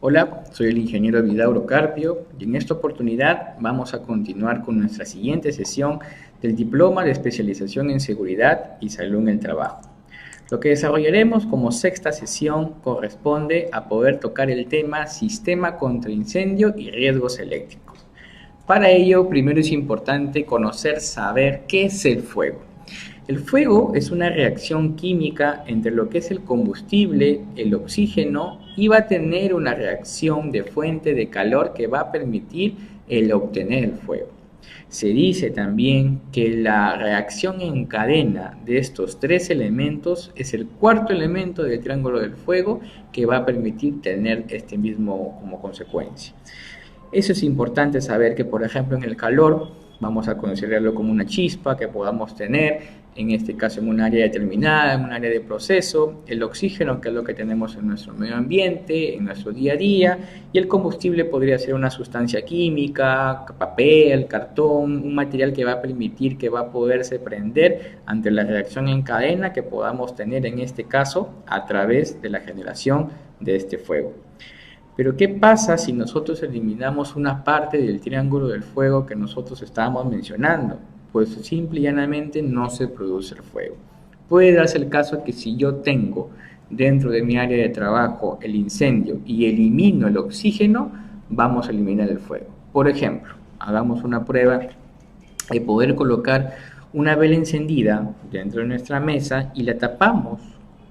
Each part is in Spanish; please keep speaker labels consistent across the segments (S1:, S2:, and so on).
S1: Hola, soy el ingeniero Vidauro Carpio y en esta oportunidad vamos a continuar con nuestra siguiente sesión del Diploma de Especialización en Seguridad y Salud en el Trabajo. Lo que desarrollaremos como sexta sesión corresponde a poder tocar el tema Sistema contra Incendio y Riesgos Eléctricos. Para ello, primero es importante saber qué es el fuego. El fuego es una reacción química entre lo que es el combustible, el oxígeno, y va a tener una reacción de fuente de calor que va a permitir el obtener el fuego. Se dice también que la reacción en cadena de estos tres elementos es el cuarto elemento del triángulo del fuego que va a permitir tener este mismo como consecuencia. Eso es importante saber que, por ejemplo, en el calor vamos a considerarlo como una chispa que podamos tener, en este caso en un área determinada, en un área de proceso, el oxígeno, que es lo que tenemos en nuestro medio ambiente, en nuestro día a día, y el combustible podría ser una sustancia química, papel, cartón, un material que va a permitir que va a poderse prender ante la reacción en cadena que podamos tener en este caso a través de la generación de este fuego. Pero ¿qué pasa si nosotros eliminamos una parte del triángulo del fuego que nosotros estábamos mencionando? Pues simple y llanamente no se produce el fuego. Puede darse el caso que si yo tengo dentro de mi área de trabajo el incendio y elimino el oxígeno, vamos a eliminar el fuego. Por ejemplo, hagamos una prueba de poder colocar una vela encendida dentro de nuestra mesa y la tapamos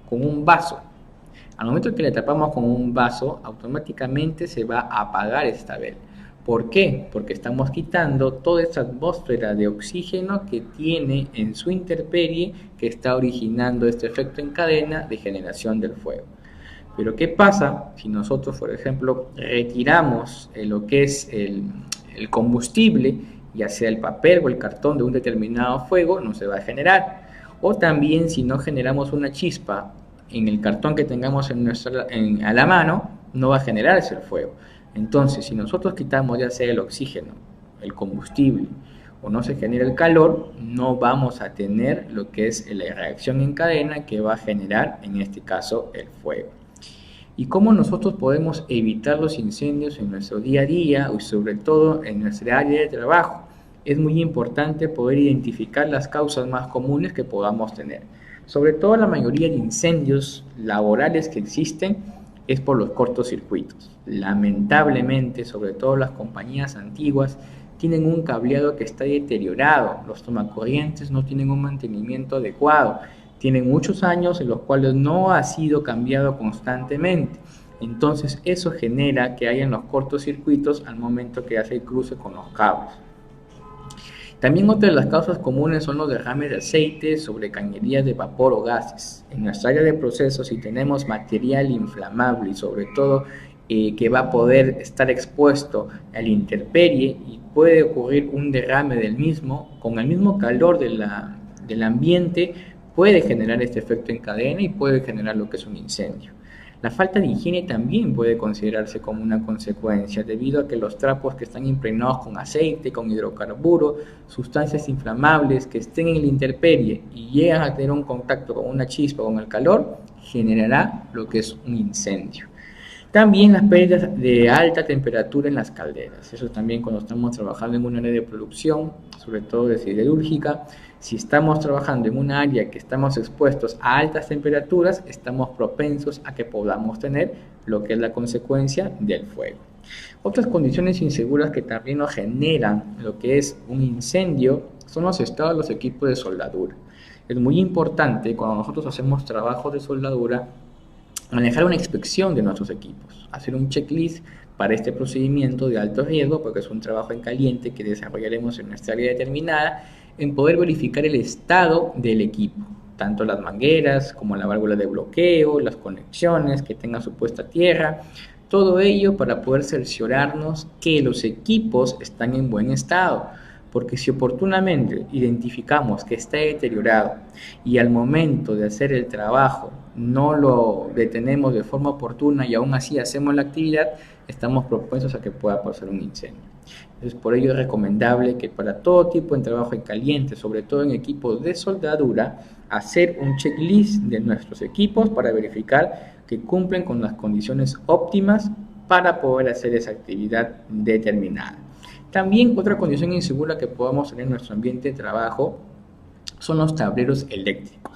S1: con un vaso. Al momento que le tapamos con un vaso, automáticamente se va a apagar esta vela. ¿Por qué? Porque estamos quitando toda esa atmósfera de oxígeno que tiene en su intemperie que está originando este efecto en cadena de generación del fuego. Pero ¿qué pasa si nosotros, por ejemplo, retiramos lo que es el combustible, ya sea el papel o el cartón de un determinado fuego? No se va a generar. O también si no generamos una chispa en el cartón que tengamos a la mano, no va a generarse el fuego. Entonces, si nosotros quitamos ya sea el oxígeno, el combustible, o no se genera el calor, no vamos a tener lo que es la reacción en cadena que va a generar, en este caso, el fuego. ¿Y cómo nosotros podemos evitar los incendios en nuestro día a día y sobre todo en nuestra área de trabajo? Es muy importante poder identificar las causas más comunes que podamos tener. Sobre todo la mayoría de incendios laborales que existen es por los cortocircuitos. Lamentablemente, sobre todo las compañías antiguas, tienen un cableado que está deteriorado, los tomacorrientes no tienen un mantenimiento adecuado, tienen muchos años en los cuales no ha sido cambiado constantemente. Entonces eso genera que hayan los cortocircuitos al momento que hace el cruce con los cables. También otra de las causas comunes son los derrames de aceite sobre cañerías de vapor o gases. En nuestra área de procesos, si tenemos material inflamable y sobre todo que va a poder estar expuesto a la intemperie y puede ocurrir un derrame del mismo, con el mismo calor del ambiente, puede generar este efecto en cadena y puede generar lo que es un incendio. La falta de higiene también puede considerarse como una consecuencia debido a que los trapos que están impregnados con aceite, con hidrocarburos, sustancias inflamables que estén en la intemperie y llegan a tener un contacto con una chispa o con el calor, generará lo que es un incendio. También las pérdidas de alta temperatura en las calderas. Eso también cuando estamos trabajando en un área de producción, sobre todo de siderúrgica, si estamos trabajando en un área que estamos expuestos a altas temperaturas, estamos propensos a que podamos tener lo que es la consecuencia del fuego. Otras condiciones inseguras que también nos generan lo que es un incendio son los estados de los equipos de soldadura. Es muy importante cuando nosotros hacemos trabajos de soldadura manejar una inspección de nuestros equipos, hacer un checklist para este procedimiento de alto riesgo, porque es un trabajo en caliente que desarrollaremos en nuestra área determinada, en poder verificar el estado del equipo, tanto las mangueras como la válvula de bloqueo, las conexiones que tengan su puesta a tierra, todo ello para poder cerciorarnos que los equipos están en buen estado, porque si oportunamente identificamos que está deteriorado y al momento de hacer el trabajo no lo detenemos de forma oportuna y aún así hacemos la actividad, estamos propensos a que pueda pasar un incendio. Entonces, por ello es recomendable que para todo tipo de trabajo en caliente, sobre todo en equipos de soldadura, hacer un checklist de nuestros equipos para verificar que cumplen con las condiciones óptimas para poder hacer esa actividad determinada. También otra condición insegura que podamos tener en nuestro ambiente de trabajo son los tableros eléctricos.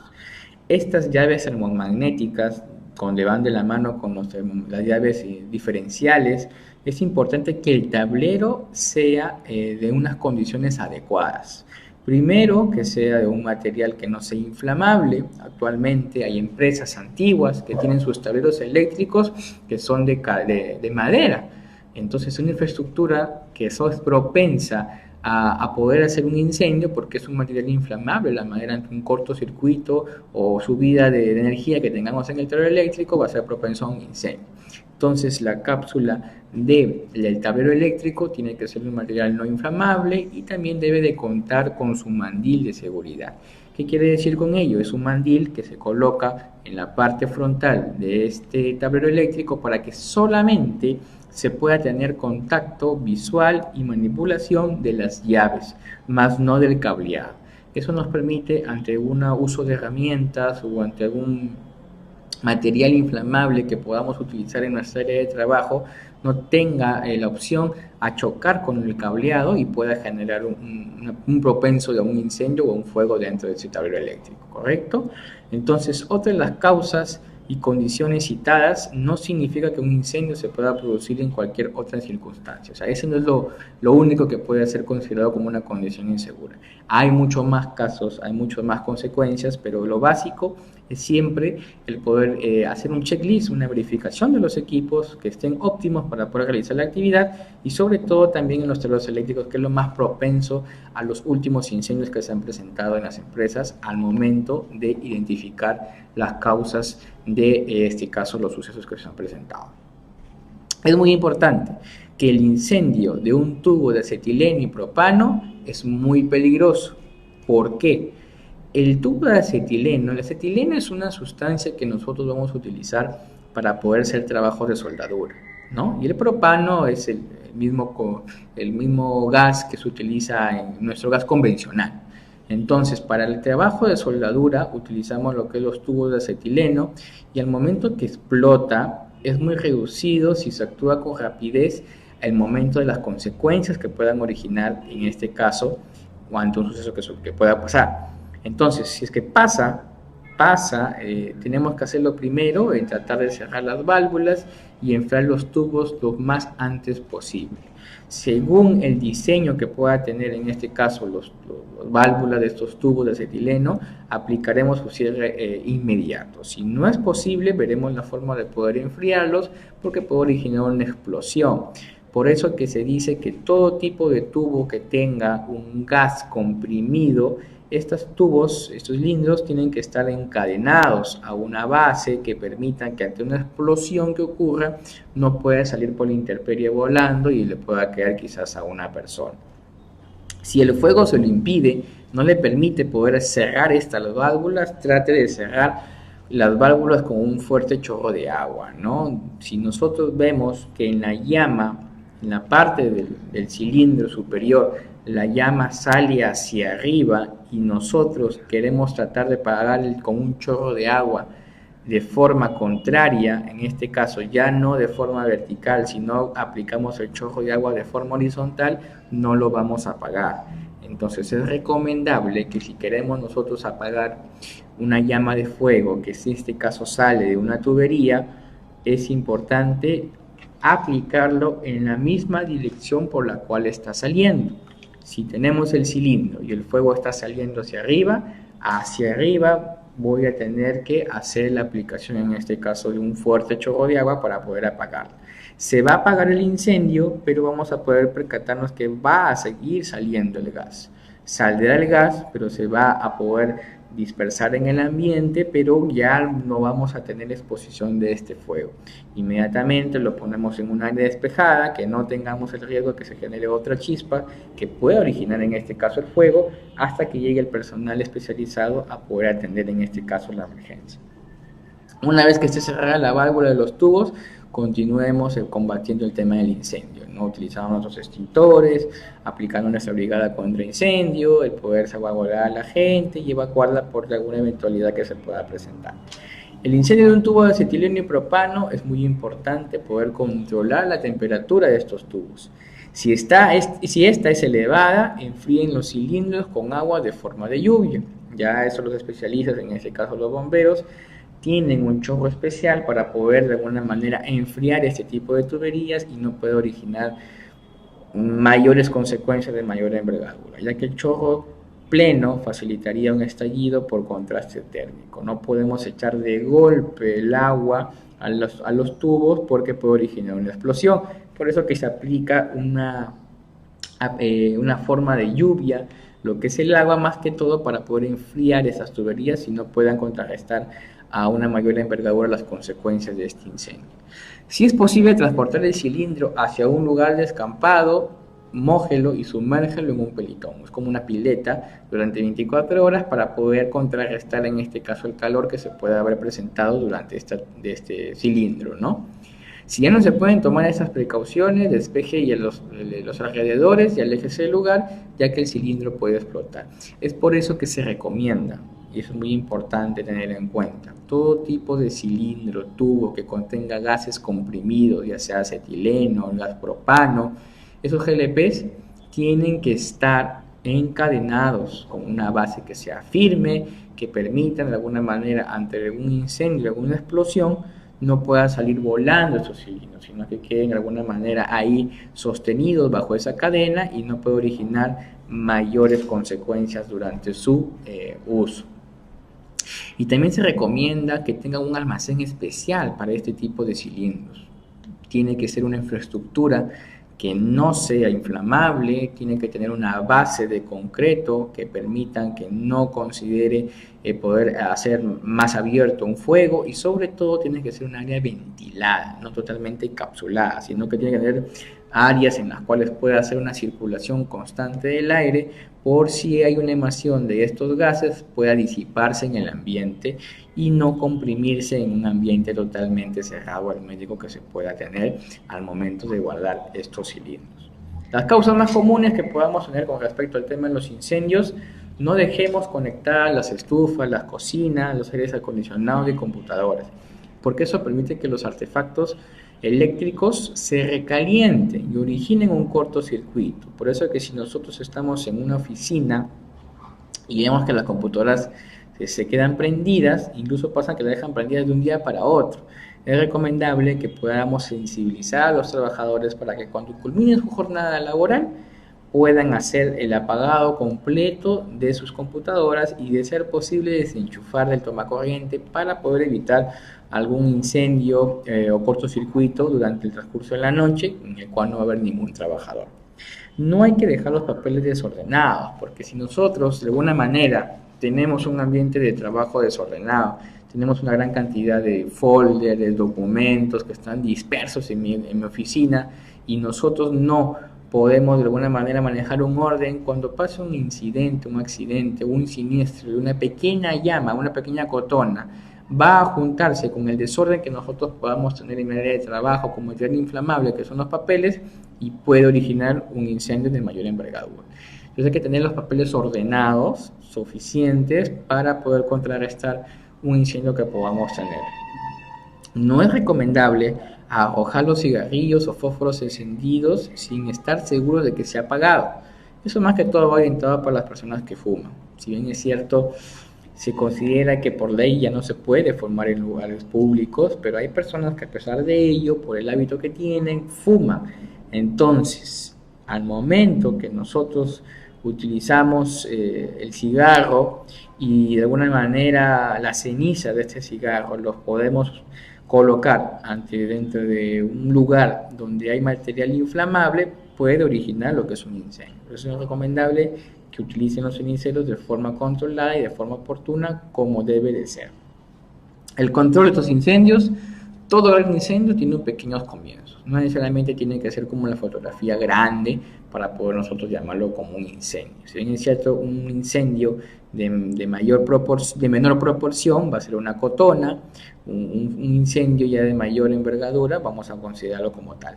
S1: Estas llaves termomagnéticas, donde van de la mano con las llaves diferenciales, es importante que el tablero sea de unas condiciones adecuadas. Primero, que sea de un material que no sea inflamable. Actualmente hay empresas antiguas que tienen sus tableros eléctricos que son de madera. Entonces es una infraestructura que es propensa a poder hacer un incendio porque es un material inflamable. La madera, ante un cortocircuito o subida de energía que tengamos en el tablero eléctrico, va a ser propenso a un incendio. Entonces la cápsula del tablero eléctrico tiene que ser un material no inflamable y también debe de contar con su mandil de seguridad. ¿Qué quiere decir con ello? Es un mandil que se coloca en la parte frontal de este tablero eléctrico para que solamente se pueda tener contacto visual y manipulación de las llaves, más no del cableado. Eso nos permite, ante un uso de herramientas o ante algún material inflamable que podamos utilizar en nuestra área de trabajo, no tenga la opción a chocar con el cableado y pueda generar un propenso de un incendio o un fuego dentro de ese tablero eléctrico, ¿correcto? Entonces, otra de las causas y condiciones citadas no significa que un incendio se pueda producir en cualquier otra circunstancia. O sea, ese no es lo único que puede ser considerado como una condición insegura. Hay muchos más casos, hay muchas más consecuencias, pero lo básico es siempre el poder hacer un checklist, una verificación de los equipos que estén óptimos para poder realizar la actividad y sobre todo también en los tableros eléctricos, que es lo más propenso a los últimos incendios que se han presentado en las empresas al momento de identificar las causas de este caso, los sucesos que se han presentado. Es muy importante que el incendio de un tubo de acetileno y propano es muy peligroso. ¿Por qué? El tubo de acetileno, el acetileno es una sustancia que nosotros vamos a utilizar para poder hacer trabajos de soldadura, ¿no? Y el propano es el mismo gas que se utiliza en nuestro gas convencional. Entonces, para el trabajo de soldadura utilizamos lo que es los tubos de acetileno y al momento que explota es muy reducido si se actúa con rapidez al momento de las consecuencias que puedan originar, en este caso, o ante un suceso que pueda pasar. Entonces, si es que pasa, tenemos que hacerlo primero en tratar de cerrar las válvulas y enfriar los tubos lo más antes posible. Según el diseño que pueda tener en este caso los válvulas de estos tubos de acetileno, aplicaremos su cierre inmediato. Si no es posible, veremos la forma de poder enfriarlos porque puede originar una explosión. Por eso que se dice que todo tipo de tubo que tenga un gas comprimido, estos tubos, estos cilindros tienen que estar encadenados a una base que permitan que ante una explosión que ocurra no pueda salir por la intemperie volando y le pueda caer quizás a una persona. Si el fuego se lo impide, no le permite poder cerrar estas válvulas, trate de cerrar las válvulas con un fuerte chorro de agua, ¿no? Si nosotros vemos que en la llama, en la parte del cilindro superior, la llama sale hacia arriba y nosotros queremos tratar de apagar con un chorro de agua de forma contraria, en este caso ya no de forma vertical, sino aplicamos el chorro de agua de forma horizontal, no lo vamos a apagar. Entonces es recomendable que si queremos nosotros apagar una llama de fuego, que en este caso sale de una tubería, es importante aplicarlo en la misma dirección por la cual está saliendo. Si tenemos el cilindro y el fuego está saliendo hacia arriba voy a tener que hacer la aplicación, en este caso, de un fuerte chorro de agua para poder apagarlo. Se va a apagar el incendio, pero vamos a poder percatarnos que va a seguir saliendo el gas. Saldrá el gas, pero se va a poder dispersar en el ambiente, pero ya no vamos a tener exposición de este fuego. Inmediatamente lo ponemos en un área despejada, que no tengamos el riesgo de que se genere otra chispa que pueda originar en este caso el fuego, hasta que llegue el personal especializado a poder atender en este caso la emergencia. Una vez que esté cerrada la válvula de los tubos, continuemos combatiendo el tema del incendio, ¿no? Utilizando nuestros extintores, aplicando nuestra brigada contra incendio, el poder salvaguardar a la gente y evacuarla por alguna eventualidad que se pueda presentar. El incendio de un tubo de acetileno y propano es muy importante poder controlar la temperatura de estos tubos. Si esta es elevada, enfríen los cilindros con agua de forma de lluvia. Ya eso los especialistas, en este caso los bomberos, tienen un chorro especial para poder de alguna manera enfriar este tipo de tuberías y no puede originar mayores consecuencias de mayor envergadura, ya que el chorro pleno facilitaría un estallido por contraste térmico. No podemos echar de golpe el agua a los tubos porque puede originar una explosión. Por eso que se aplica una forma de lluvia, lo que es el agua más que todo para poder enfriar esas tuberías y no puedan contrarrestar a una mayor envergadura las consecuencias de este incendio. Si es posible transportar el cilindro hacia un lugar descampado, mójelo y sumérgelo en un pelitón. Es como una pileta durante 24 horas para poder contrarrestar en este caso el calor que se puede haber presentado durante este cilindro, ¿no? Si ya no se pueden tomar esas precauciones, despeje y los alrededores y aléjese del lugar, ya que el cilindro puede explotar. Es por eso que se recomienda, y eso es muy importante tener en cuenta, todo tipo de cilindro, tubo que contenga gases comprimidos, ya sea acetileno, gas propano, esos GLPs tienen que estar encadenados con una base que sea firme, que permitan de alguna manera ante algún incendio, alguna explosión, no puedan salir volando esos cilindros, sino que queden de alguna manera ahí sostenidos bajo esa cadena y no puede originar mayores consecuencias durante su uso. Y también se recomienda que tengan un almacén especial para este tipo de cilindros. Tiene que ser una infraestructura que no sea inflamable, tiene que tener una base de concreto que permitan que no considere poder hacer más abierto un fuego, y sobre todo tiene que ser un área ventilada, no totalmente encapsulada, sino que tiene que tener áreas en las cuales pueda hacer una circulación constante del aire, por si hay una emisión de estos gases pueda disiparse en el ambiente y no comprimirse en un ambiente totalmente cerrado hermético que se pueda tener al momento de guardar estos cilindros. Las causas más comunes que podamos tener con respecto al tema de los incendios: no dejemos conectadas las estufas, las cocinas, los aires acondicionados y computadoras, porque eso permite que los artefactos eléctricos se recalienten y originen un cortocircuito. Por eso es que si nosotros estamos en una oficina y vemos que las computadoras se quedan prendidas, incluso pasa que las dejan prendidas de un día para otro, es recomendable que podamos sensibilizar a los trabajadores para que cuando culminen su jornada laboral puedan hacer el apagado completo de sus computadoras y, de ser posible, desenchufar del tomacorriente para poder evitar algún incendio o cortocircuito durante el transcurso de la noche, en el cual no va a haber ningún trabajador. No hay que dejar los papeles desordenados, porque si nosotros de alguna manera tenemos un ambiente de trabajo desordenado, tenemos una gran cantidad de folders, documentos que están dispersos en mi oficina, y nosotros no podemos de alguna manera manejar un orden, cuando pasa un incidente, un accidente, un siniestro, una pequeña llama, una pequeña cotona, va a juntarse con el desorden que nosotros podamos tener en el área de trabajo como material inflamable, que son los papeles, y puede originar un incendio de mayor envergadura. Entonces hay que tener los papeles ordenados, suficientes para poder contrarrestar un incendio que podamos tener. No es recomendable arrojar los cigarrillos o fósforos encendidos sin estar seguros de que se ha apagado. Eso más que todo va orientado para las personas que fuman. Si bien es cierto, se considera que por ley ya no se puede fumar en lugares públicos, pero hay personas que, a pesar de ello, por el hábito que tienen, fuman. Entonces, al momento que nosotros utilizamos el cigarro y de alguna manera la ceniza de este cigarro los podemos colocar dentro de un lugar donde hay material inflamable, puede originar lo que es un incendio. Por eso es recomendable que utilicen los ceniceros de forma controlada y de forma oportuna, como debe de ser. El control de estos incendios: todo gran incendio tiene pequeños comienzos. No necesariamente tiene que ser como la fotografía grande para poder nosotros llamarlo como un incendio. Si bien es cierto, un incendio de menor proporción va a ser una cotona, un incendio ya de mayor envergadura vamos a considerarlo como tal.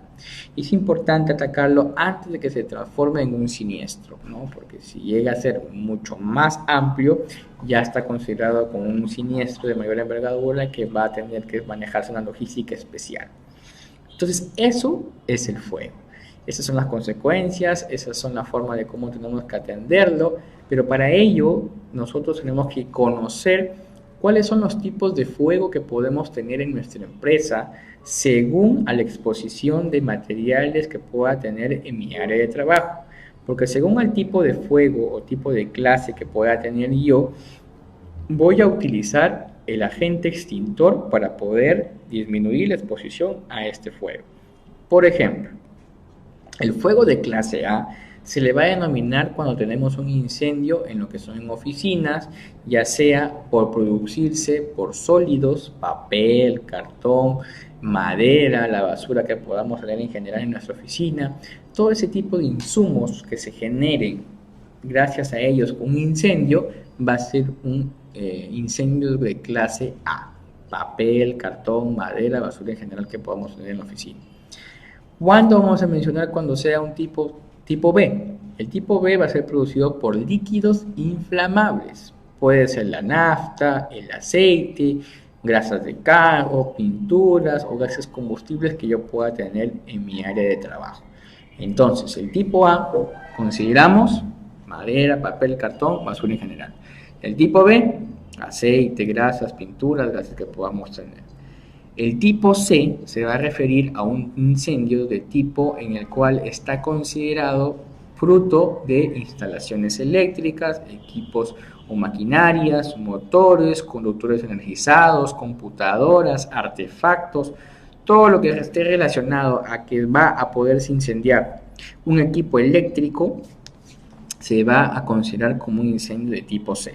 S1: Es importante atacarlo antes de que se transforme en un siniestro, ¿no? Porque si llega a ser mucho más amplio, ya está considerado como un siniestro de mayor envergadura que va a tener que manejarse una logística especial. Entonces, eso es el fuego. Esas son las consecuencias, esas son la forma de cómo tenemos que atenderlo, pero para ello nosotros tenemos que conocer cuáles son los tipos de fuego que podemos tener en nuestra empresa según a la exposición de materiales que pueda tener en mi área de trabajo. Porque según el tipo de fuego o tipo de clase que pueda tener yo, voy a utilizar el agente extintor para poder disminuir la exposición a este fuego. Por ejemplo, el fuego de clase A se le va a denominar cuando tenemos un incendio en lo que son oficinas, ya sea por producirse por sólidos, papel, cartón, madera, la basura que podamos tener en general en nuestra oficina, todo ese tipo de insumos que se generen gracias a ellos un incendio va a ser un incendio de clase A, papel, cartón, madera, basura en general que podamos tener en la oficina. ¿Cuándo vamos a mencionar cuando sea un tipo B? El tipo B va a ser producido por líquidos inflamables. Puede ser la nafta, el aceite, grasas de carro, pinturas o gases combustibles que yo pueda tener en mi área de trabajo. Entonces, el tipo A consideramos madera, papel, cartón, basura en general. El tipo B, aceite, grasas, pinturas, gases que podamos tener. El tipo C se va a referir a un incendio de tipo en el cual está considerado fruto de instalaciones eléctricas, equipos o maquinarias, motores, conductores energizados, computadoras, artefactos, todo lo que esté relacionado a que va a poderse incendiar un equipo eléctrico se va a considerar como un incendio de tipo C.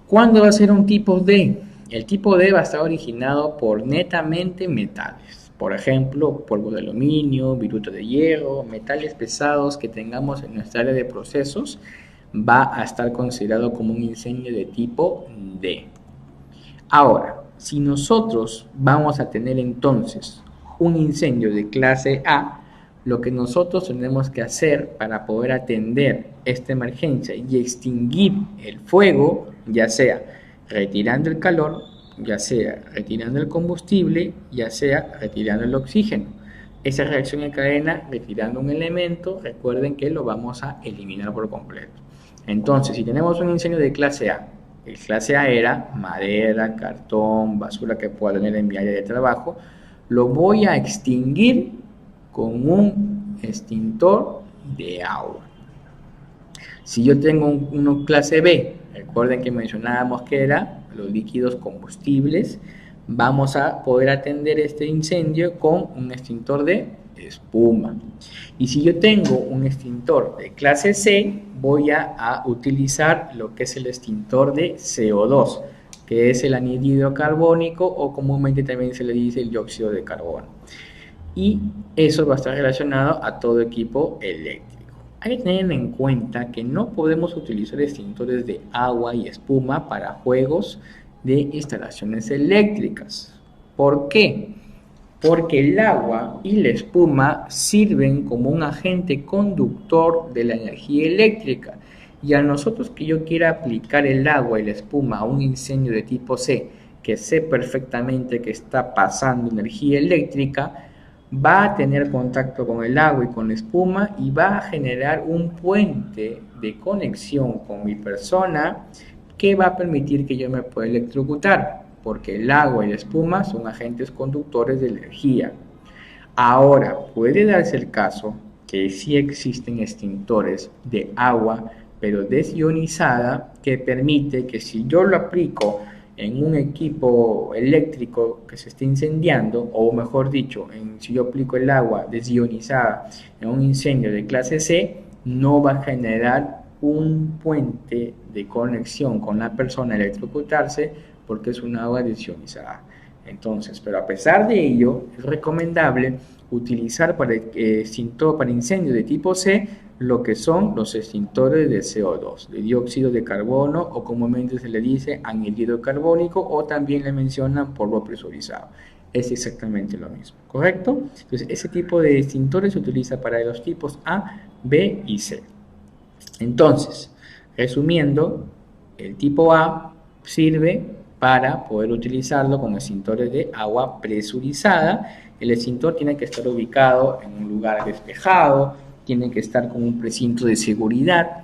S1: ¿Cuándo va a ser un tipo D? El tipo D va a estar originado por netamente metales. Por ejemplo, polvo de aluminio, viruta de hierro, metales pesados que tengamos en nuestra área de procesos, va a estar considerado como un incendio de tipo D. Ahora, si nosotros vamos a tener entonces un incendio de clase A, lo que nosotros tenemos que hacer para poder atender esta emergencia y extinguir el fuego, ya sea retirando el calor, ya sea retirando el combustible, ya sea retirando el oxígeno. Esa reacción en cadena, retirando un elemento, recuerden que lo vamos a eliminar por completo. Entonces, si tenemos un incendio de clase A, el clase A era madera, cartón, basura que pueda tener en mi área de trabajo, lo voy a extinguir con un extintor de agua. Si yo tengo uno clase B, recuerden que mencionábamos que era los líquidos combustibles, vamos a poder atender este incendio con un extintor de espuma. Y si yo tengo un extintor de clase C, voy a utilizar lo que es el extintor de CO2, que es el anhídrido carbónico o comúnmente también se le dice el dióxido de carbono. Y eso va a estar relacionado a todo equipo eléctrico. Hay que tener en cuenta que no podemos utilizar extintores de agua y espuma para juegos de instalaciones eléctricas. ¿Por qué? Porque el agua y la espuma sirven como un agente conductor de la energía eléctrica. Y a nosotros que yo quiera aplicar el agua y la espuma a un incendio de tipo C, que sé perfectamente que está pasando energía eléctrica, va a tener contacto con el agua y con la espuma y va a generar un puente de conexión con mi persona que va a permitir que yo me pueda electrocutar, porque el agua y la espuma son agentes conductores de energía. Ahora, puede darse el caso que sí existen extintores de agua, pero desionizada, que permite que si yo lo aplico en un equipo eléctrico que se esté incendiando, o mejor dicho, si yo aplico el agua desionizada en un incendio de clase C, no va a generar un puente de conexión con la persona electrocutarse porque es un agua desionizada. Entonces, pero a pesar de ello, es recomendable utilizar para extintor para incendios de tipo C lo que son los extintores de CO2, de dióxido de carbono, o comúnmente se le dice anhídrido carbónico, o también le mencionan polvo presurizado. Es exactamente lo mismo, ¿correcto? Entonces, ese tipo de extintores se utiliza para los tipos A, B y C. Entonces, resumiendo, el tipo A sirve para poder utilizarlo como extintores de agua presurizada. El extintor tiene que estar ubicado en un lugar despejado, tiene que estar con un precinto de seguridad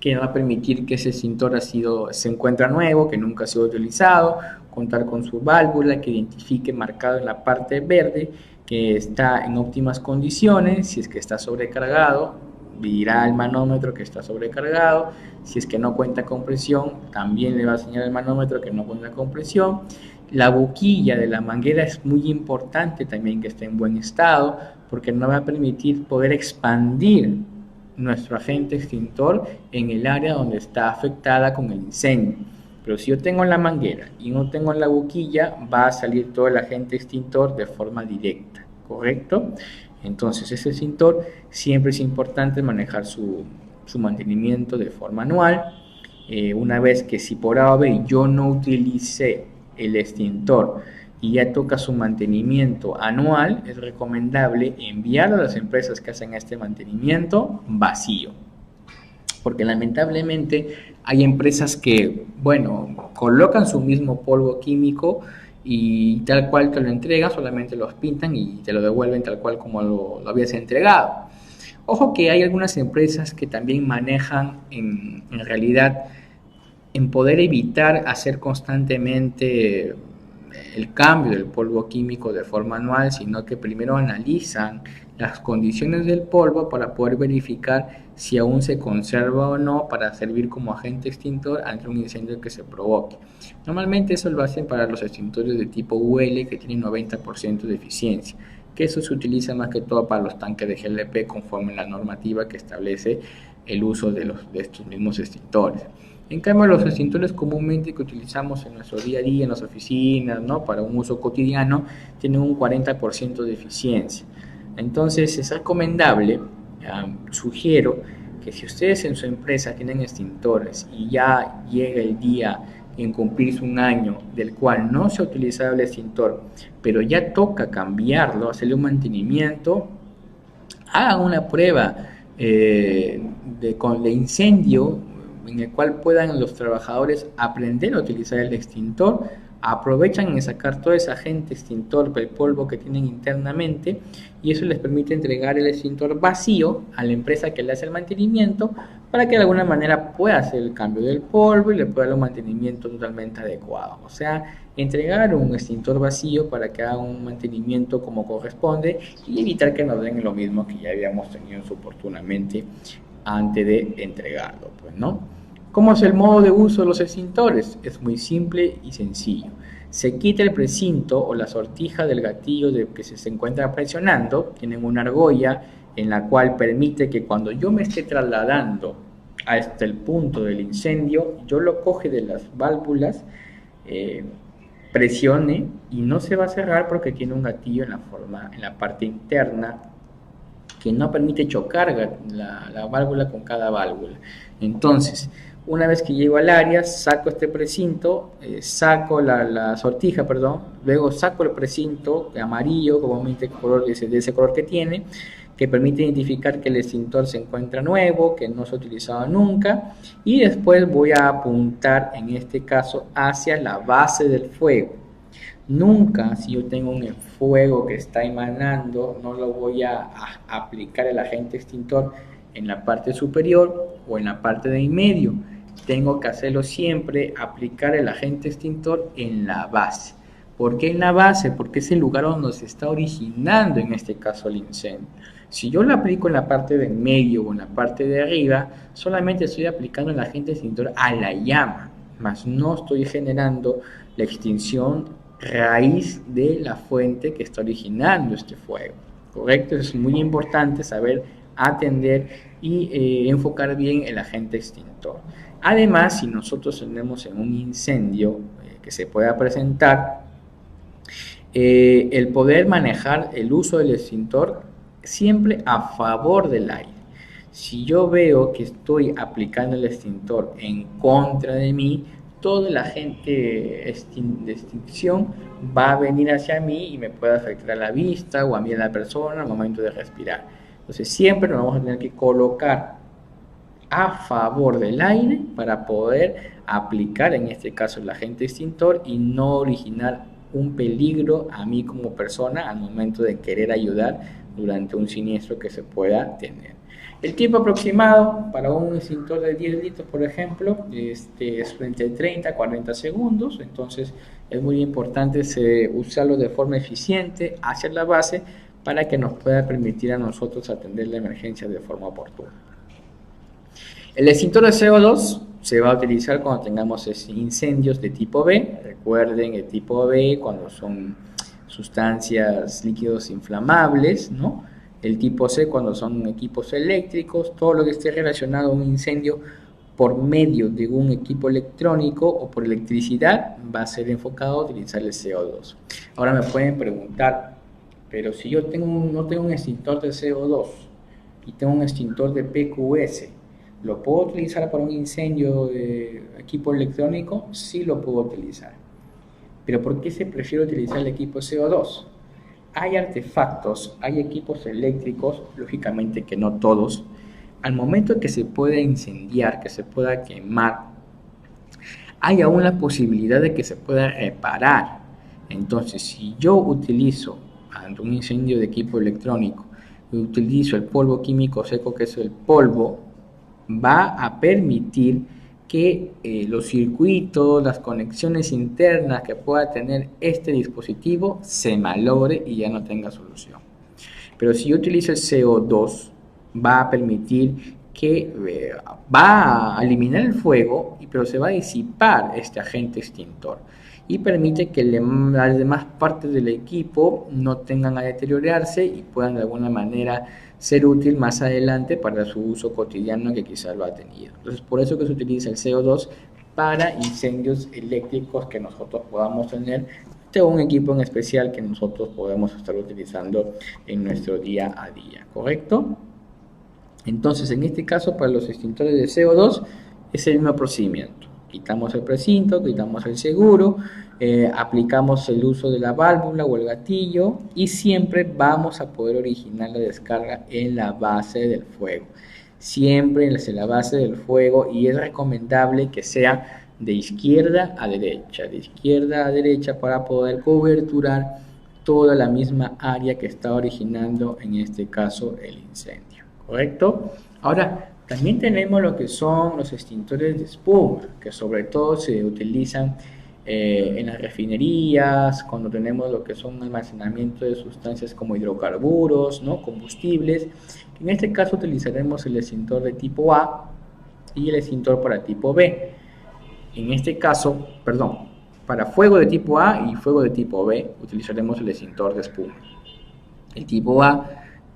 S1: que va a permitir que ese extintor se encuentra nuevo, que nunca ha sido utilizado, contar con su válvula que identifique marcado en la parte verde que está en óptimas condiciones. Si es que está sobrecargado, dirá el manómetro que está sobrecargado. Si es que no cuenta con presión, también le va a señalar el manómetro que no cuenta con presión. La boquilla de la manguera es muy importante también que esté en buen estado, porque nos va a permitir poder expandir nuestro agente extintor en el área donde está afectada con el incendio. Pero si yo tengo la manguera y no tengo la boquilla, va a salir todo el agente extintor de forma directa, ¿correcto? Entonces, ese extintor siempre es importante manejar su mantenimiento de forma anual. Una vez que, si por A o B yo no utilicé el extintor y ya toca su mantenimiento anual, es recomendable enviarlo a las empresas que hacen este mantenimiento vacío, porque lamentablemente hay empresas que, bueno, colocan su mismo polvo químico y tal cual te lo entregan, solamente los pintan y te lo devuelven tal cual como lo habías entregado. Ojo que hay algunas empresas que también manejan en realidad en poder evitar hacer constantemente el cambio del polvo químico de forma anual, sino que primero analizan las condiciones del polvo para poder verificar si aún se conserva o no para servir como agente extintor ante un incendio que se provoque. Normalmente eso lo hacen para los extintores de tipo UL que tienen 90% de eficiencia, que eso se utiliza más que todo para los tanques de GLP conforme la normativa que establece el uso de estos mismos extintores. En cambio, los extintores comúnmente que utilizamos en nuestro día a día, en las oficinas, ¿no?, para un uso cotidiano, tienen un 40% de eficiencia. Entonces, es recomendable, sugiero, que si ustedes en su empresa tienen extintores y ya llega el día en cumplirse un año del cual no se ha utilizado el extintor, pero ya toca cambiarlo, hacerle un mantenimiento, hagan una prueba de incendio en el cual puedan los trabajadores aprender a utilizar el extintor, aprovechan en sacar todo ese agente extintor del polvo que tienen internamente, y eso les permite entregar el extintor vacío a la empresa que le hace el mantenimiento, para que de alguna manera pueda hacer el cambio del polvo y le pueda dar un mantenimiento totalmente adecuado. O sea, entregar un extintor vacío para que haga un mantenimiento como corresponde y evitar que nos den lo mismo que ya habíamos tenido oportunamente antes de entregarlo, pues, ¿no? ¿Cómo es el modo de uso de los extintores? Es muy simple y sencillo. Se quita el precinto o la sortija del gatillo que se encuentra presionando. Tienen una argolla en la cual permite que cuando yo me esté trasladando hasta el punto del incendio, yo lo coge de las válvulas, presione y no se va a cerrar porque tiene un gatillo en la parte interna que no permite chocar la válvula con cada válvula. Entonces, una vez que llego al área, saco este precinto, saco la sortija, luego saco el precinto amarillo, comúnmente de ese color que tiene, que permite identificar que el extintor se encuentra nuevo, que no se ha utilizado nunca, y después voy a apuntar, en este caso, hacia la base del fuego. Nunca, si yo tengo un fuego que está emanando, no lo voy a aplicar el agente extintor en la parte superior o en la parte de en medio. Tengo que hacerlo siempre, aplicar el agente extintor en la base. ¿Por qué en la base? Porque es el lugar donde se está originando, en este caso, el incendio. Si yo lo aplico en la parte de en medio o en la parte de arriba, solamente estoy aplicando el agente extintor a la llama, mas no estoy generando la extinción raíz de la fuente que está originando este fuego, ¿correcto? Es muy importante saber atender y enfocar bien el agente extintor. Además, si nosotros tenemos en un incendio que se pueda presentar, el poder manejar el uso del extintor siempre a favor del aire. Si yo veo que estoy aplicando el extintor en contra de mí, toda la gente de extinción va a venir hacia mí y me puede afectar a la vista o a mí a la persona al momento de respirar. Entonces siempre nos vamos a tener que colocar a favor del aire para poder aplicar en este caso el agente extintor y no originar un peligro a mí como persona al momento de querer ayudar durante un siniestro que se pueda tener. El tiempo aproximado para un extintor de 10 litros, por ejemplo, es entre 30 a 40 segundos, entonces es muy importante usarlo de forma eficiente hacia la base para que nos pueda permitir a nosotros atender la emergencia de forma oportuna. El extintor de CO2 se va a utilizar cuando tengamos incendios de tipo B. Recuerden, el tipo B cuando son sustancias, líquidos inflamables, ¿no? El tipo C cuando son equipos eléctricos, todo lo que esté relacionado a un incendio por medio de un equipo electrónico o por electricidad va a ser enfocado a utilizar el CO2. Ahora me pueden preguntar, pero si yo no tengo un extintor de CO2 y tengo un extintor de PQS, ¿lo puedo utilizar para un incendio de equipo electrónico? Sí lo puedo utilizar. ¿Pero por qué se prefiere utilizar el equipo CO2? Hay artefactos, hay equipos eléctricos, lógicamente que no todos, al momento que se pueda incendiar, que se pueda quemar, hay aún la posibilidad de que se pueda reparar. Entonces, si yo utilizo ante un incendio de equipo electrónico, utilizo el polvo químico seco, que es el polvo, va a permitir que los circuitos, las conexiones internas que pueda tener este dispositivo se malogre y ya no tenga solución. Pero si yo utilizo el CO2, va a permitir que va a eliminar el fuego, pero se va a disipar este agente extintor y permite que las demás partes del equipo no tengan a deteriorarse y puedan de alguna manera ser útil más adelante para su uso cotidiano que quizás lo ha tenido. Entonces, por eso que se utiliza el CO2 para incendios eléctricos que nosotros podamos tener de un equipo en especial que nosotros podemos estar utilizando en nuestro día a día, ¿correcto? Entonces, en este caso, para los extintores de CO2 es el mismo procedimiento. Quitamos el precinto, quitamos el seguro, aplicamos el uso de la válvula o el gatillo y siempre vamos a poder originar la descarga en la base del fuego. Siempre en la base del fuego, y es recomendable que sea de izquierda a derecha para poder coberturar toda la misma área que está originando en este caso el incendio, ¿correcto? Ahora, también tenemos lo que son los extintores de espuma, que sobre todo se utilizan en las refinerías, cuando tenemos lo que son almacenamiento de sustancias como hidrocarburos, ¿no? Combustibles. En este caso utilizaremos el extintor de tipo A y el extintor para tipo B. En este caso, para fuego de tipo A y fuego de tipo B utilizaremos el extintor de espuma. El tipo A,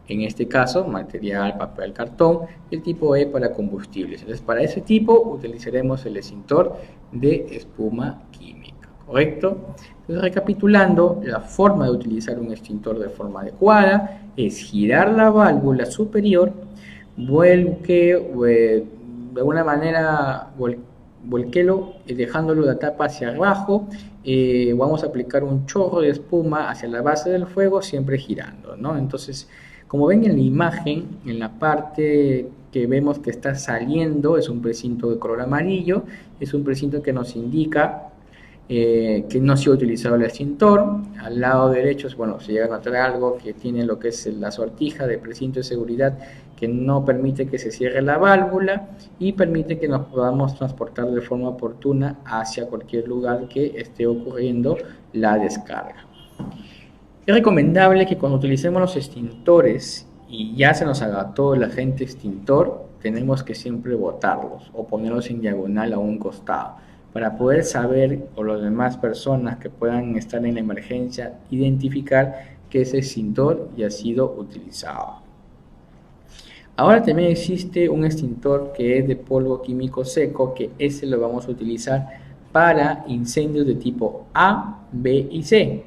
S1: en este caso, material, papel, cartón, y el tipo E para combustibles. Entonces, para ese tipo utilizaremos el extintor de espuma química, ¿correcto? Entonces, recapitulando, la forma de utilizar un extintor de forma adecuada es girar la válvula superior, de alguna manera, volquelo dejándolo la tapa hacia abajo. Vamos a aplicar un chorro de espuma hacia la base del fuego, siempre girando, ¿no? Entonces, como ven en la imagen, en la parte que vemos que está saliendo es un precinto de color amarillo, es un precinto que nos indica que no se ha utilizado el extintor. Al lado derecho, bueno, se llega a notar algo que tiene lo que es la sortija de precinto de seguridad que no permite que se cierre la válvula y permite que nos podamos transportar de forma oportuna hacia cualquier lugar que esté ocurriendo la descarga. Es recomendable que cuando utilicemos los extintores y ya se nos agotó el agente extintor, tenemos que siempre botarlos o ponerlos en diagonal a un costado para poder saber, o las demás personas que puedan estar en la emergencia, identificar que ese extintor ya ha sido utilizado. Ahora también existe un extintor que es de polvo químico seco, que ese lo vamos a utilizar para incendios de tipo A, B y C.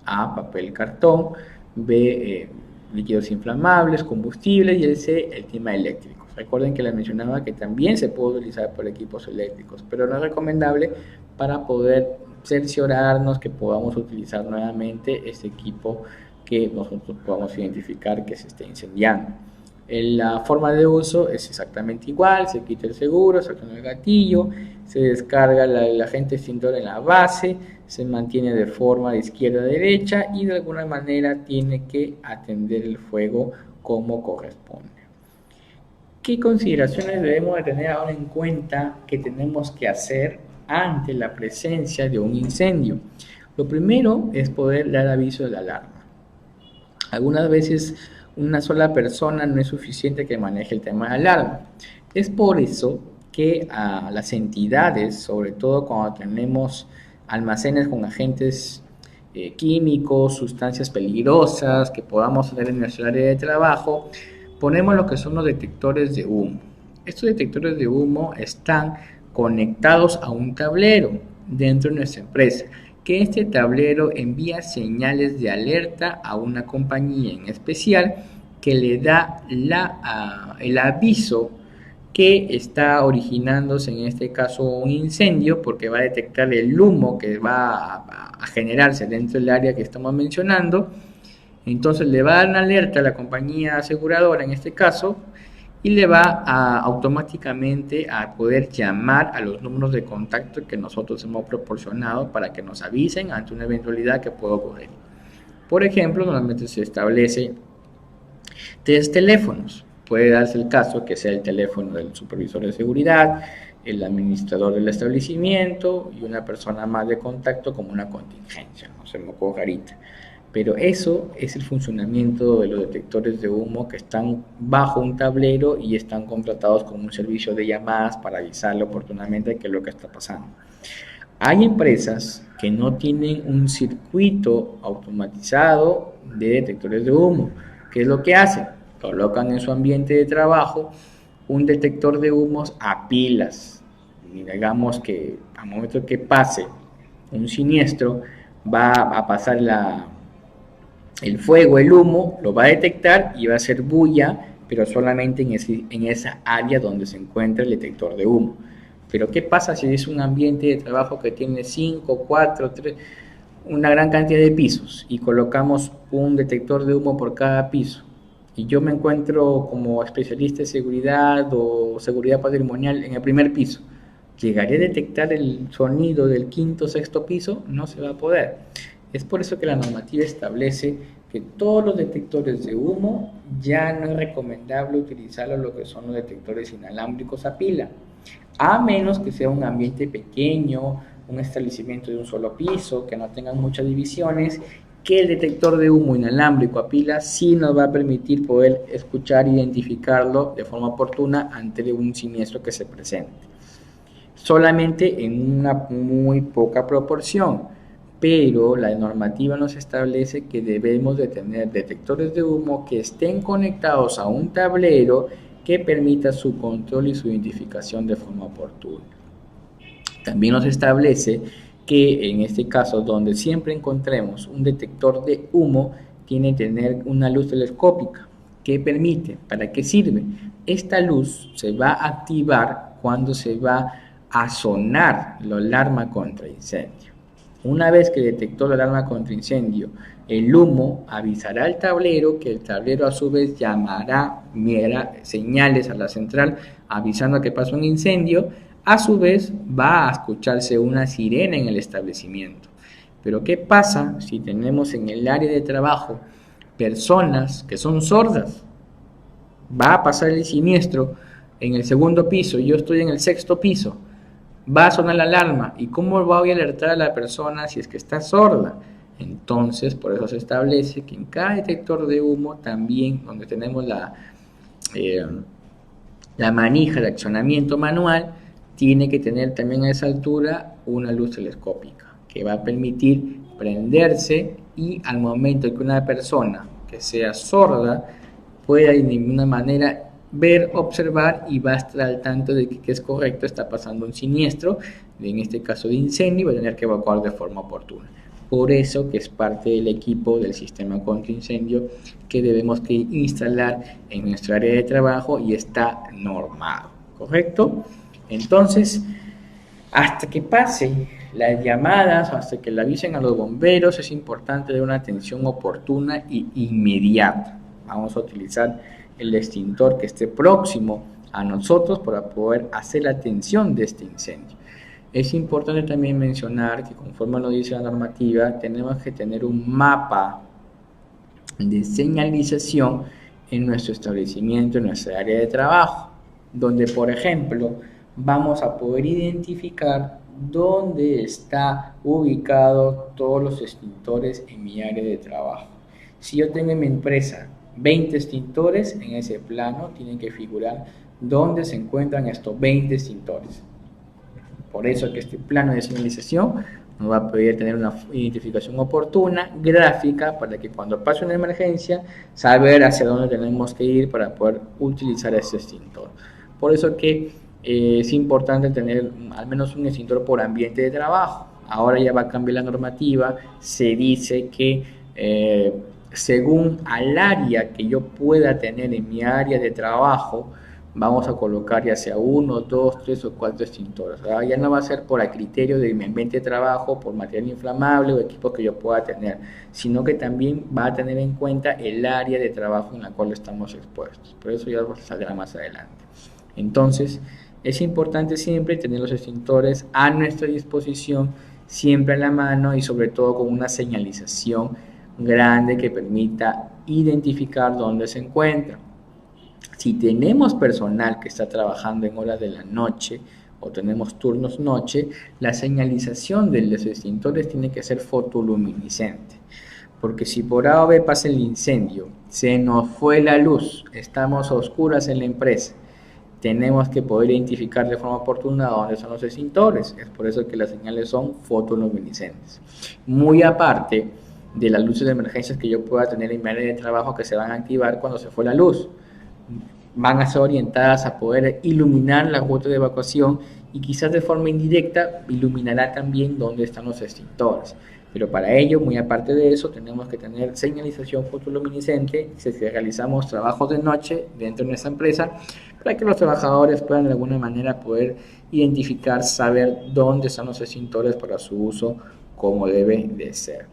S1: A, papel, cartón. B, líquidos inflamables, combustibles. Y el C, el tema eléctrico. Recuerden que les mencionaba que también se puede utilizar por equipos eléctricos, pero no es recomendable para poder cerciorarnos que podamos utilizar nuevamente este equipo que nosotros podamos identificar que se esté incendiando. La forma de uso es exactamente igual: se quita el seguro, se acciona el gatillo, se descarga el agente extintor en la base, se mantiene de forma de izquierda a derecha y de alguna manera tiene que atender el fuego como corresponde. ¿Qué consideraciones debemos de tener ahora en cuenta que tenemos que hacer ante la presencia de un incendio? Lo primero es poder dar aviso de la alarma. Algunas veces una sola persona no es suficiente que maneje el tema de alarma. Es por eso que a las entidades, sobre todo cuando tenemos almacenes con agentes químicos, sustancias peligrosas que podamos tener en nuestra área de trabajo, ponemos lo que son los detectores de humo. Estos detectores de humo están conectados a un tablero dentro de nuestra empresa, que este tablero envía señales de alerta a una compañía en especial que le da el aviso que está originándose, en este caso, un incendio, porque va a detectar el humo que va a generarse dentro del área que estamos mencionando. Entonces le va a dar una alerta a la compañía aseguradora en este caso y le va automáticamente a poder llamar a los números de contacto que nosotros hemos proporcionado para que nos avisen ante una eventualidad que pueda ocurrir. Por ejemplo, normalmente se establece 3 teléfonos. Puede darse el caso que sea el teléfono del supervisor de seguridad, el administrador del establecimiento y una persona más de contacto como una contingencia, no se me ocurre ahorita. Pero eso es el funcionamiento de los detectores de humo que están bajo un tablero y están contratados con un servicio de llamadas para avisarle oportunamente qué es lo que está pasando. Hay empresas que no tienen un circuito automatizado de detectores de humo. ¿Qué es lo que hacen? Colocan en su ambiente de trabajo un detector de humos a pilas. Y digamos que al momento que pase un siniestro, va a pasar el fuego, el humo, lo va a detectar y va a hacer bulla, pero solamente en esa área donde se encuentra el detector de humo. Pero ¿qué pasa si es un ambiente de trabajo que tiene 5, 4, 3, una gran cantidad de pisos y colocamos un detector de humo por cada piso? Y yo me encuentro como especialista en seguridad o seguridad patrimonial en el primer piso. ¿Llegaré a detectar el sonido del quinto o sexto piso? No se va a poder. Es por eso que la normativa establece que todos los detectores de humo ya no es recomendable utilizarlos, lo que son los detectores inalámbricos a pila, a menos que sea un ambiente pequeño, un establecimiento de un solo piso, que no tengan muchas divisiones, que el detector de humo inalámbrico a pila sí nos va a permitir poder escuchar e identificarlo de forma oportuna ante un siniestro que se presente. Solamente en una muy poca proporción, pero la normativa nos establece que debemos de tener detectores de humo que estén conectados a un tablero que permita su control y su identificación de forma oportuna. También nos establece que en este caso, donde siempre encontremos un detector de humo, tiene que tener una luz telescópica. ¿Qué permite? ¿Para qué sirve? Esta luz se va a activar cuando se va a sonar la alarma contra incendio. Una vez que detectó la alarma contra incendio, el humo avisará al tablero, que el tablero a su vez llamará, enviará señales a la central avisando que pasó un incendio. A su vez va a escucharse una sirena en el establecimiento. Pero ¿qué pasa si tenemos en el área de trabajo personas que son sordas? Va a pasar el siniestro en el segundo piso y yo estoy en el sexto piso. Va a sonar la alarma. ¿Y cómo voy a alertar a la persona si es que está sorda? Entonces, por eso se establece que en cada detector de humo, también donde tenemos la manija de accionamiento manual, tiene que tener también a esa altura una luz telescópica que va a permitir prenderse, y al momento que una persona que sea sorda pueda de ninguna manera ver, observar, y va a estar al tanto de que es correcto, está pasando un siniestro, en este caso de incendio, y va a tener que evacuar de forma oportuna. Por eso que es parte del equipo del sistema contra incendio que debemos que instalar en nuestra área de trabajo y está normado, ¿correcto? Entonces, hasta que pase las llamadas, hasta que le avisen a los bomberos, es importante dar una atención oportuna y inmediata. Vamos a utilizar el extintor que esté próximo a nosotros para poder hacer la atención de este incendio. Es importante también mencionar que, conforme lo dice la normativa, tenemos que tener un mapa de señalización en nuestro establecimiento, en nuestra área de trabajo, donde, por ejemplo, vamos a poder identificar dónde está ubicado todos los extintores en mi área de trabajo. Si yo tengo en mi empresa 20 extintores, en ese plano tienen que figurar dónde se encuentran estos 20 extintores. Por eso que este plano de señalización nos va a poder tener una identificación oportuna, gráfica, para que cuando pase una emergencia, saber hacia dónde tenemos que ir para poder utilizar este extintor. Por eso que es importante tener al menos un extintor por ambiente de trabajo. Ahora ya va a cambiar la normativa, se dice que según al área que yo pueda tener en mi área de trabajo, vamos a colocar ya sea 1, 2, 3 o 4 extintores. Ya no va a ser por a criterio de mi ambiente de trabajo, por material inflamable o equipos que yo pueda tener, sino que también va a tener en cuenta el área de trabajo en la cual estamos expuestos. Por eso ya saldrá más adelante. Entonces, es importante siempre tener los extintores a nuestra disposición, siempre a la mano y sobre todo con una señalización grande que permita identificar dónde se encuentran. Si tenemos personal que está trabajando en horas de la noche o tenemos turnos noche, la señalización de los extintores tiene que ser fotoluminiscente. Porque si por A o B pasa el incendio, se nos fue la luz, estamos a oscuras en la empresa, tenemos que poder identificar de forma oportuna dónde son los extintores. Es por eso que las señales son fotoluminiscentes. Muy aparte de las luces de emergencias que yo pueda tener en mi área de trabajo que se van a activar cuando se fue la luz, van a ser orientadas a poder iluminar la ruta de evacuación y quizás de forma indirecta iluminará también dónde están los extintores. Pero para ello, muy aparte de eso, tenemos que tener señalización fotoluminiscente si realizamos trabajos de noche dentro de nuestra empresa, para que los trabajadores puedan de alguna manera poder identificar, saber dónde están los extintores para su uso como debe de ser.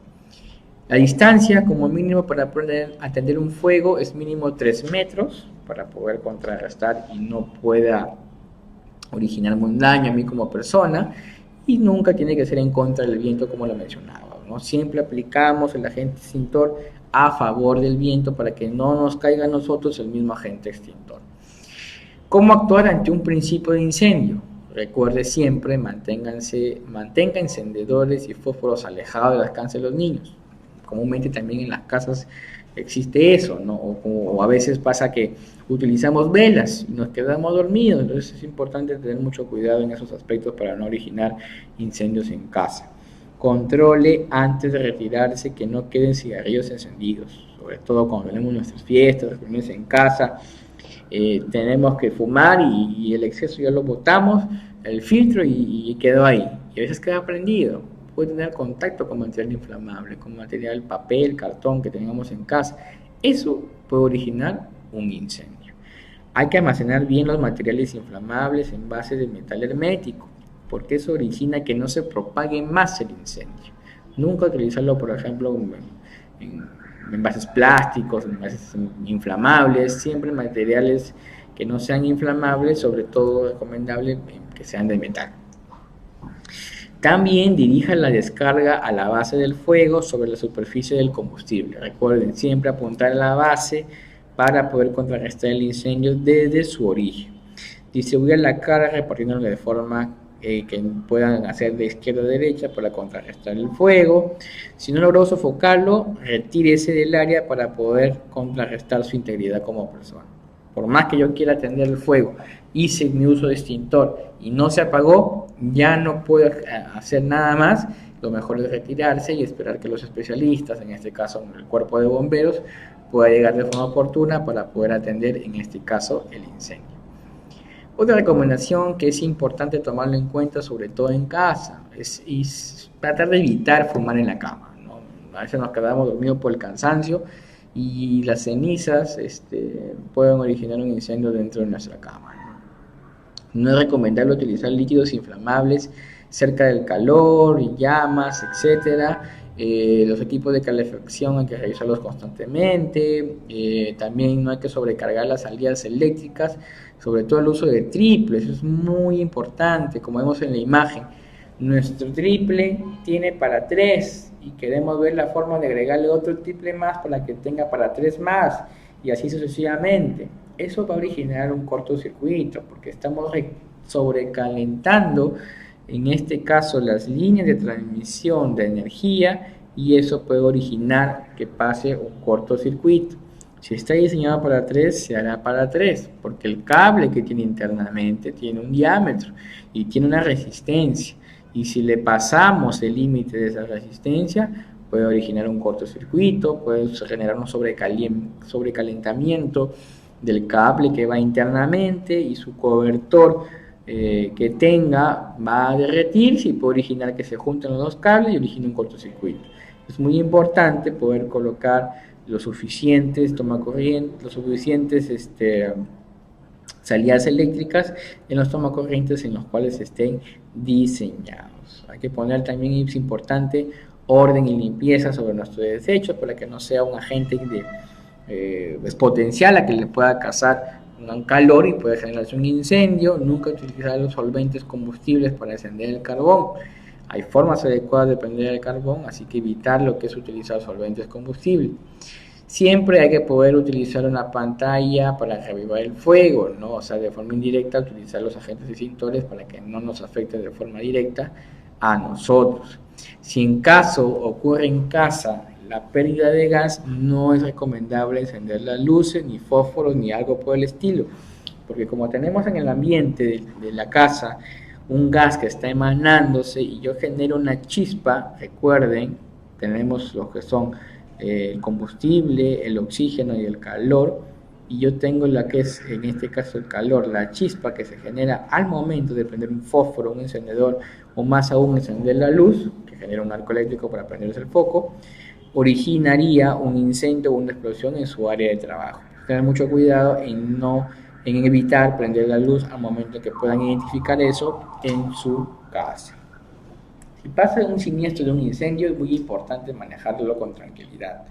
S1: La distancia como mínimo para poder atender un fuego es mínimo 3 metros para poder contrarrestar y no pueda originarme un daño a mí como persona, y nunca tiene que ser en contra del viento como lo mencionaba, ¿no? Siempre aplicamos el agente extintor a favor del viento para que no nos caiga a nosotros el mismo agente extintor. ¿Cómo actuar ante un principio de incendio? Recuerde siempre, mantenga encendedores y fósforos alejados del alcance de los niños. Comúnmente también en las casas existe eso, ¿no? O a veces pasa que utilizamos velas y nos quedamos dormidos, entonces es importante tener mucho cuidado en esos aspectos para no originar incendios en casa. Controle antes de retirarse que no queden cigarrillos encendidos, sobre todo cuando tenemos nuestras fiestas, reuniones en casa, tenemos que fumar y el exceso ya lo botamos, el filtro y quedó ahí, y a veces queda prendido. Puede tener contacto con material inflamable, con material, papel, cartón que tengamos en casa. Eso puede originar un incendio. Hay que almacenar bien los materiales inflamables en base de metal hermético, porque eso origina que no se propague más el incendio. Nunca utilizarlo, por ejemplo, en envases plásticos, en envases inflamables, siempre materiales que no sean inflamables, sobre todo recomendable que sean de metal. También dirija la descarga a la base del fuego sobre la superficie del combustible. Recuerden siempre apuntar a la base para poder contrarrestar el incendio desde su origen. Distribuir la carga repartiéndola de forma que puedan hacer de izquierda a derecha para contrarrestar el fuego. Si no logró sofocarlo, retírese del área para poder contrarrestar su integridad como persona. Por más que yo quiera atender el fuego, hice mi uso de extintor y no se apagó, ya no puedo hacer nada más. Lo mejor es retirarse y esperar que los especialistas, en este caso el cuerpo de bomberos, pueda llegar de forma oportuna para poder atender en este caso el incendio. Otra recomendación que es importante tomarlo en cuenta, sobre todo en casa, es tratar de evitar fumar en la cama, ¿no? A veces nos quedamos dormidos por el cansancio y las cenizas pueden originar un incendio dentro de nuestra cama, ¿no? No es recomendable utilizar líquidos inflamables cerca del calor, llamas, etcétera. Los equipos de calefacción hay que revisarlos constantemente. También no hay que sobrecargar las salidas eléctricas, sobre todo el uso de triples, eso es muy importante. Como vemos en la imagen, nuestro triple tiene para 3 y queremos ver la forma de agregarle otro triple más para que tenga para 3 más, y así sucesivamente. Eso va a originar un cortocircuito porque estamos sobrecalentando, en este caso, las líneas de transmisión de energía, y eso puede originar que pase un cortocircuito. Si está diseñado para 3, se hará para 3, porque el cable que tiene internamente tiene un diámetro y tiene una resistencia, y si le pasamos el límite de esa resistencia, puede originar un cortocircuito, puede generar un sobrecalentamiento del cable que va internamente, y su cobertor que tenga va a derretirse y puede originar que se junten los dos cables y origine un cortocircuito. Es muy importante poder colocar los suficientes tomacorrientes, los suficientes salidas eléctricas en los tomacorrientes en los cuales estén diseñados. Hay que poner también, es importante, orden y limpieza sobre nuestros desechos para que no sea un agente es potencial a que le pueda causar un calor y puede generarse un incendio. Nunca utilizar los solventes combustibles para encender el carbón. Hay formas adecuadas de prender el carbón, así que evitar lo que es utilizar solventes combustibles. Siempre hay que poder utilizar una pantalla para reavivar el fuego, ¿no? O sea, de forma indirecta, utilizar los agentes extintores para que no nos afecte de forma directa a nosotros. Si en caso ocurre en casa la pérdida de gas, no es recomendable encender las luces, ni fósforos, ni algo por el estilo, porque como tenemos en el ambiente de la casa un gas que está emanándose y yo genero una chispa, recuerden, tenemos lo que son el combustible, el oxígeno y el calor, y yo tengo la que es en este caso el calor, la chispa que se genera al momento de prender un fósforo, un encendedor, o más aún encender la luz, que genera un arco eléctrico para prenderse el foco, originaría un incendio o una explosión en su área de trabajo. Tener mucho cuidado en evitar prender la luz al momento que puedan identificar eso en su casa. Si pasa un siniestro de un incendio, es muy importante manejarlo con tranquilidad.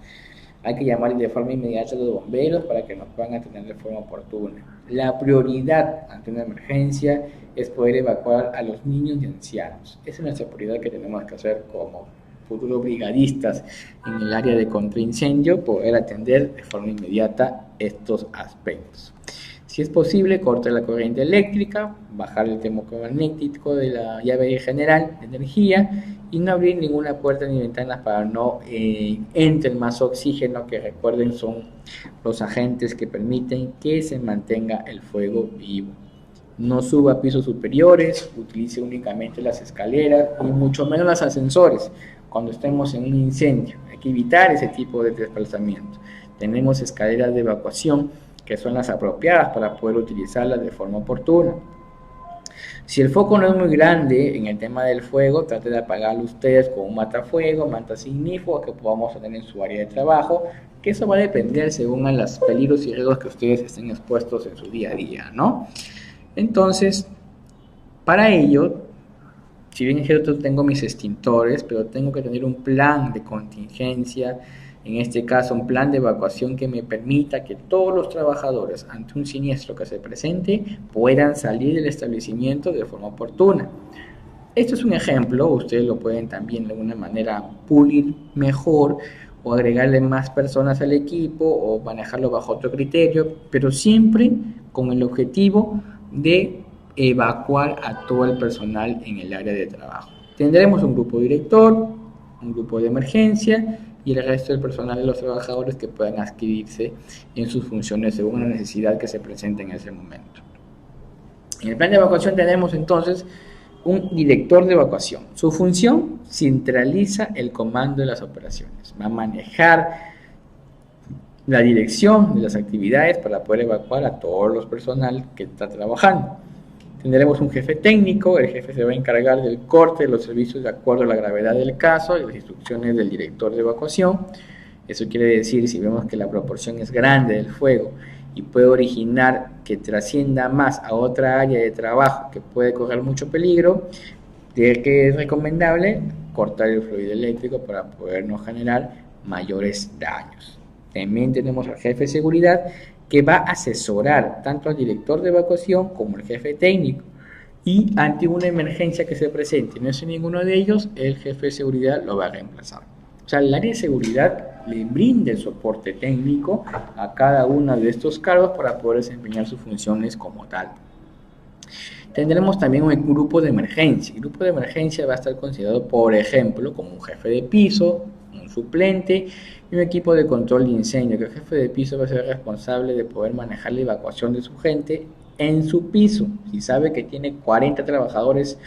S1: Hay que llamar de forma inmediata a los bomberos para que nos puedan atender de forma oportuna. La prioridad ante una emergencia es poder evacuar a los niños y ancianos. Esa es nuestra prioridad que tenemos que hacer como futuros brigadistas en el área de contraincendio, poder atender de forma inmediata estos aspectos. Si es posible, cortar la corriente eléctrica, bajar el termómetro magnético de la llave general de energía y no abrir ninguna puerta ni ventanas para no entre más oxígeno, que recuerden son los agentes que permiten que se mantenga el fuego vivo. No suba a pisos superiores, utilice únicamente las escaleras y mucho menos los ascensores cuando estemos en un incendio. Hay que evitar ese tipo de desplazamiento. Tenemos escaleras de evacuación que son las apropiadas para poder utilizarlas de forma oportuna. Si el foco no es muy grande en el tema del fuego, trate de apagarlo ustedes con un matafuego, manta ignífuga que podamos tener en su área de trabajo, que eso va a depender según a los peligros y riesgos que ustedes estén expuestos en su día a día, ¿no? Entonces, para ello, si bien es cierto tengo mis extintores, pero tengo que tener un plan de contingencia, en este caso un plan de evacuación que me permita que todos los trabajadores ante un siniestro que se presente puedan salir del establecimiento de forma oportuna. Esto es un ejemplo, ustedes lo pueden también de alguna manera pulir mejor o agregarle más personas al equipo o manejarlo bajo otro criterio, pero siempre con el objetivo de evacuar a todo el personal en el área de trabajo. Tendremos un grupo director, un grupo de emergencia y el resto del personal de los trabajadores que puedan adscribirse en sus funciones según la necesidad que se presente en ese momento. En el plan de evacuación tenemos entonces un director de evacuación. Su función centraliza el comando de las operaciones. Va a manejar la dirección de las actividades para poder evacuar a todos los personal que está trabajando. Tendremos un jefe técnico, el jefe se va a encargar del corte de los servicios de acuerdo a la gravedad del caso y las instrucciones del director de evacuación. Eso quiere decir, si vemos que la proporción es grande del fuego y puede originar que trascienda más a otra área de trabajo que puede correr mucho peligro, de que es recomendable cortar el fluido eléctrico para poder no generar mayores daños. También tenemos al jefe de seguridad que va a asesorar tanto al director de evacuación como al jefe técnico, y ante una emergencia que se presente y no es ninguno de ellos, el jefe de seguridad lo va a reemplazar. O sea, el área de seguridad le brinda el soporte técnico a cada uno de estos cargos para poder desempeñar sus funciones como tal. Tendremos también un grupo de emergencia. El grupo de emergencia va a estar considerado, por ejemplo, como un jefe de piso, un suplente y un equipo de control de incendio, que el jefe de piso va a ser responsable de poder manejar la evacuación de su gente en su piso. Si sabe que tiene 40 trabajadores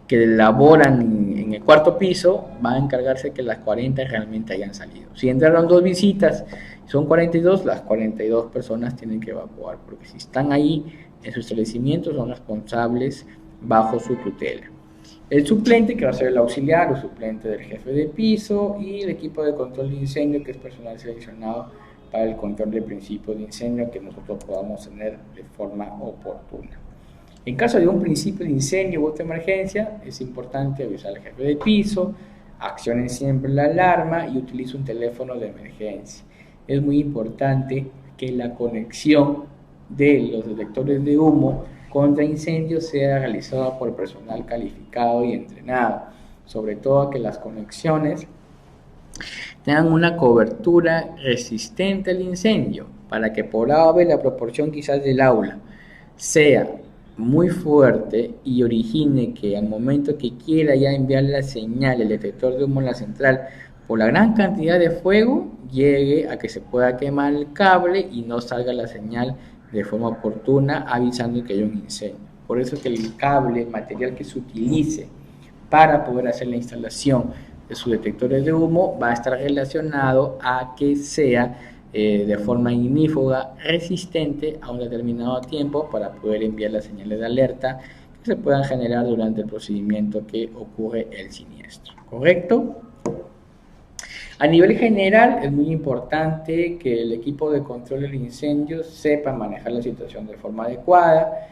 S1: que laboran en el cuarto piso, va a encargarse que las 40 realmente hayan salido. Si entraron 2 visitas, son 42, las 42 personas tienen que evacuar, porque si están ahí en su establecimiento son responsables bajo su tutela. El suplente, que va a ser el auxiliar o suplente del jefe de piso, y el equipo de control de incendio, que es personal seleccionado para el control del principio de incendio que nosotros podamos tener de forma oportuna. En caso de un principio de incendio u otra emergencia, es importante avisar al jefe de piso, accionen siempre la alarma y utilice un teléfono de emergencia. Es muy importante que la conexión de los detectores de humo contra incendios sea realizada por personal calificado y entrenado, sobre todo que las conexiones tengan una cobertura resistente al incendio, para que por ave la proporción quizás del aula sea muy fuerte y origine que al momento que quiera ya enviar la señal, el detector de humo en la central, por la gran cantidad de fuego, llegue a que se pueda quemar el cable y no salga la señal de forma oportuna avisando que hay un incendio. Por eso que el cable, el material que se utilice para poder hacer la instalación de sus detectores de humo va a estar relacionado a que sea de forma ignífuga resistente a un determinado tiempo para poder enviar las señales de alerta que se puedan generar durante el procedimiento que ocurre el siniestro. ¿Correcto? A nivel general es muy importante que el equipo de control del incendio sepa manejar la situación de forma adecuada,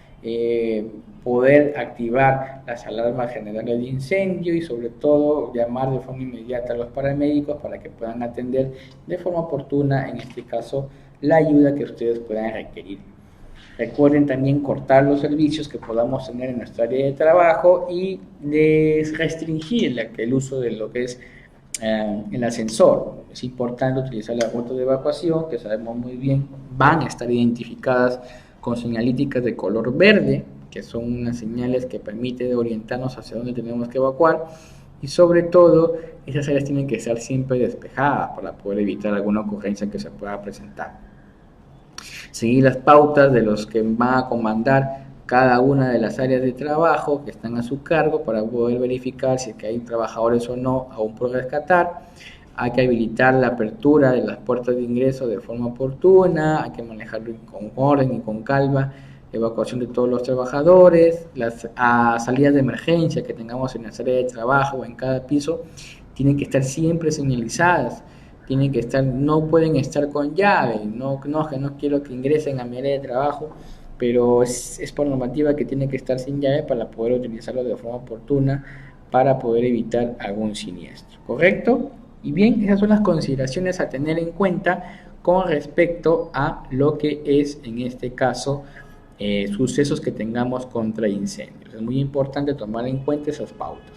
S1: poder activar las alarmas generales de incendio y sobre todo llamar de forma inmediata a los paramédicos para que puedan atender de forma oportuna, en este caso, la ayuda que ustedes puedan requerir. Recuerden también cortar los servicios que podamos tener en nuestra área de trabajo y restringir el uso de lo que es el ascensor. Es importante utilizar las rutas de evacuación, que sabemos muy bien van a estar identificadas con señalíticas de color verde, que son unas señales que permiten orientarnos hacia dónde tenemos que evacuar, y sobre todo esas áreas tienen que estar siempre despejadas para poder evitar alguna ocurrencia que se pueda presentar. Seguir las pautas de los que van a comandar cada una de las áreas de trabajo que están a su cargo para poder verificar si es que hay trabajadores o no aún por rescatar. Hay que habilitar la apertura de las puertas de ingreso de forma oportuna, hay que manejarlo con orden y con calma, evacuación de todos los trabajadores, las salidas de emergencia que tengamos en nuestra área de trabajo o en cada piso tienen que estar siempre señalizadas, tienen que estar, no pueden estar con llave, que no quiero que ingresen a mi área de trabajo, pero es por normativa que tiene que estar sin llave para poder utilizarlo de forma oportuna para poder evitar algún siniestro, ¿correcto? Y bien, esas son las consideraciones a tener en cuenta con respecto a lo que es, en este caso, sucesos que tengamos contra incendios. Es muy importante tomar en cuenta esas pautas.